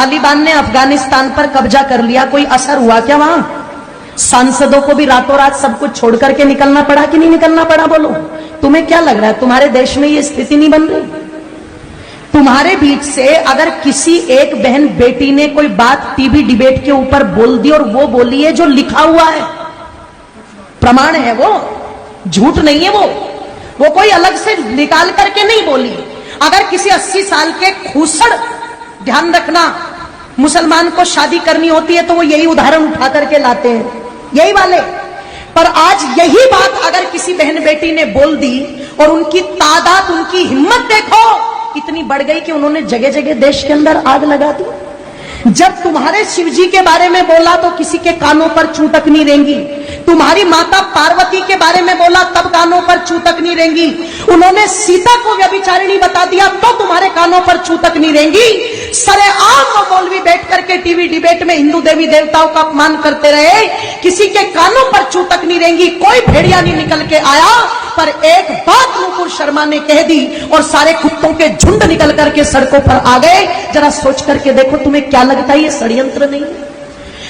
तालिबान ने अफगानिस्तान पर कब्जा कर लिया, कोई असर हुआ क्या वहां? सांसदों को भी रातों रात सब कुछ छोड़ करके निकलना पड़ा कि नहीं निकलना पड़ा? बोलो, तुम्हें क्या लग रहा है तुम्हारे देश में ये स्थिति नहीं बन रही? तुम्हारे बीच से अगर किसी एक बहन बेटी ने कोई बात टीवी डिबेट के ऊपर बोल दी और वो बोली है जो लिखा हुआ है, प्रमाण है, वो झूठ नहीं है, वो कोई अलग से निकाल करके नहीं बोली। अगर किसी 80 साल के खूसड़, ध्यान रखना, मुसलमान को शादी करनी होती है तो वो यही उदाहरण उठा करके लाते हैं, यही वाले। पर आज यही बात अगर किसी बहन बेटी ने बोल दी और उनकी तादाद, उनकी हिम्मत देखो इतनी बढ़ गई कि उन्होंने जगह जगह देश के अंदर आग लगा दी। जब तुम्हारे शिव जी के बारे में बोला तो किसी के कानों पर चू तक नहीं रेंगी। तुम्हारी माता पार्वती के बारे में बोला तब कानों पर चू तक नहीं रेंगी। उन्होंने सीता को व्यभिचारिणी बता दिया तो तुम्हारे कानों पर चू तक नहीं रेंगी। सरेआम वो मौलवी बैठ करके टीवी डिबेट में हिंदू देवी देवताओं का अपमान करते रहे, किसी के कानों पर चू तक नहीं रेंगी। कोई भेड़िया नहीं निकल के आया, पर एक बात नुपुर शर्मा ने कह दी और सारे कुत्तों के झुंड निकल करके सड़कों पर आ गए। जरा सोच करके देखो, तुम्हें क्या लगता है ये षड्यंत्र नहीं है?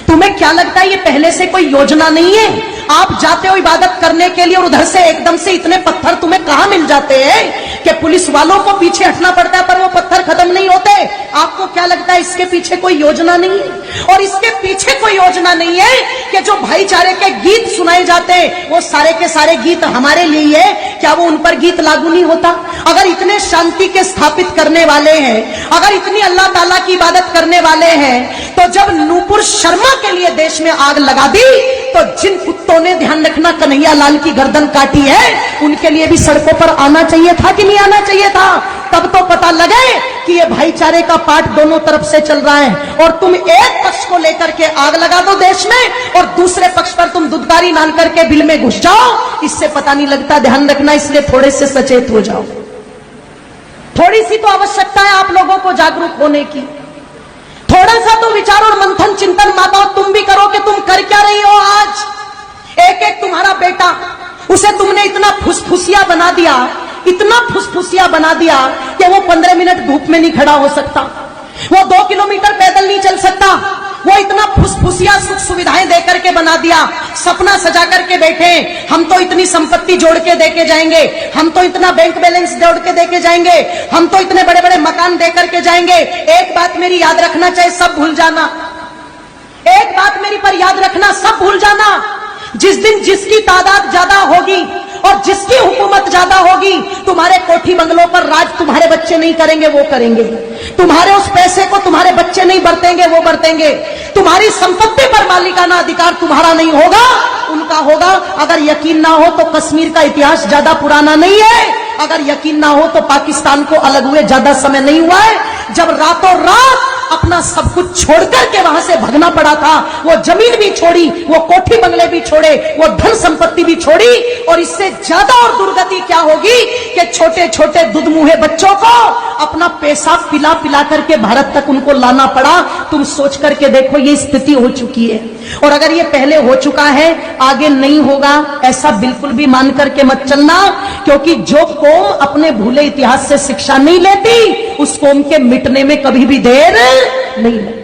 तुम्हें क्या लगता है ये पहले से कोई योजना नहीं है? आप जाते हो इबादत करने के लिए और उधर से एकदम से इतने पत्थर तुम्हें कहां मिल जाते हैं कि पुलिस वालों को पीछे हटना पड़ता है, पर वो पत्थर खत्म नहीं होते। आपको क्या लगता है इसके पीछे कोई योजना नहीं है? और इसके पीछे कोई योजना नहीं है कि जो भाईचारे के गीत सुनाए जाते हैं वो सारे के सारे गीत हमारे लिए है, क्या वो उन पर गीत लागू नहीं होता? अगर इतने शांति के स्थापित करने वाले हैं, अगर इतनी अल्लाह ताला की इबादत करने वाले हैं, तो जब नुपुर शर्मा के लिए देश में आग लगा दी तो जिन कुत्तों ने, ध्यान रखना, कन्हैया लाल की गर्दन काटी है, उनके लिए भी सड़कों पर आना चाहिए था कि नहीं आना चाहिए था? तब तो पता लगे कि ये भाईचारे का पाठ दोनों तरफ से चल रहा है। और तुम एक पक्ष को लेकर के आग लगा दो देश में और दूसरे पक्ष पर तुम दुधकारी मान करके बिल में घुस जाओ, इससे पता नहीं लगता। ध्यान रखना, इसलिए थोड़े से सचेत हो जाओ। थोड़ी सी तो आवश्यकता है आप लोगों को जागरूक होने की। थोड़ा सा तो विचार और मंथन चिंतन माताओं तुम भी करो कि तुम कर क्या रही हो आज। एक एक तुम्हारा बेटा, उसे तुमने इतना फुसफुसिया बना दिया, इतना फुसफुसिया बना दिया कि वो 15 मिनट धूप में नहीं खड़ा हो सकता, वो 2 किलोमीटर पैदल नहीं चल सकता। वो इतना फुसफुसिया सुख सुविधाएं देकर के बना दिया, सपना सजा करके बैठे, हम तो इतनी संपत्ति जोड़ के देके जाएंगे, हम तो इतना बैंक बैलेंस जोड़ के देके जाएंगे, हम तो इतने बड़े बड़े मकान दे करके जाएंगे। एक बात मेरी याद रखना, चाहे सब भूल जाना, एक बात मेरी पर याद रखना, सब भूल जाना। जिस दिन जिसकी तादाद ज्यादा होगी और जिसकी हुकूमत ज्यादा होगी, तुम्हारे कोठी बंगलों पर राज तुम्हारे बच्चे नहीं करेंगे, वो करेंगे। तुम्हारे उस पैसे को तुम्हारे बच्चे नहीं बरतेंगे, वो बरतेंगे। तुम्हारी संपत्ति पर मालिकाना अधिकार तुम्हारा नहीं होगा, उनका होगा। अगर यकीन ना हो तो कश्मीर का इतिहास ज्यादा पुराना नहीं है, अगर यकीन ना हो तो पाकिस्तान को अलग हुए ज्यादा समय नहीं हुआ है, जब रातों रात अपना सब कुछ छोड़कर के वहां से भगना पड़ा था। वो जमीन भी छोड़ी, वो कोठी बंगले भी छोड़े, वो धन संपत्ति भी छोड़ी। और इससे ज्यादा और दुर्गति क्या होगी कि छोटे छोटे दुधमुहे बच्चों को अपना पेशाब पिला पिला करके भारत तक उनको लाना पड़ा। तुम सोच करके देखो, ये स्थिति हो चुकी है। और अगर ये पहले हो चुका है, आगे नहीं होगा, ऐसा बिल्कुल भी मान करके मत चलना। क्योंकि जो कौम अपने भूले इतिहास से शिक्षा नहीं लेती, उस कौम के मिटने में कभी भी देर नहीं लगती।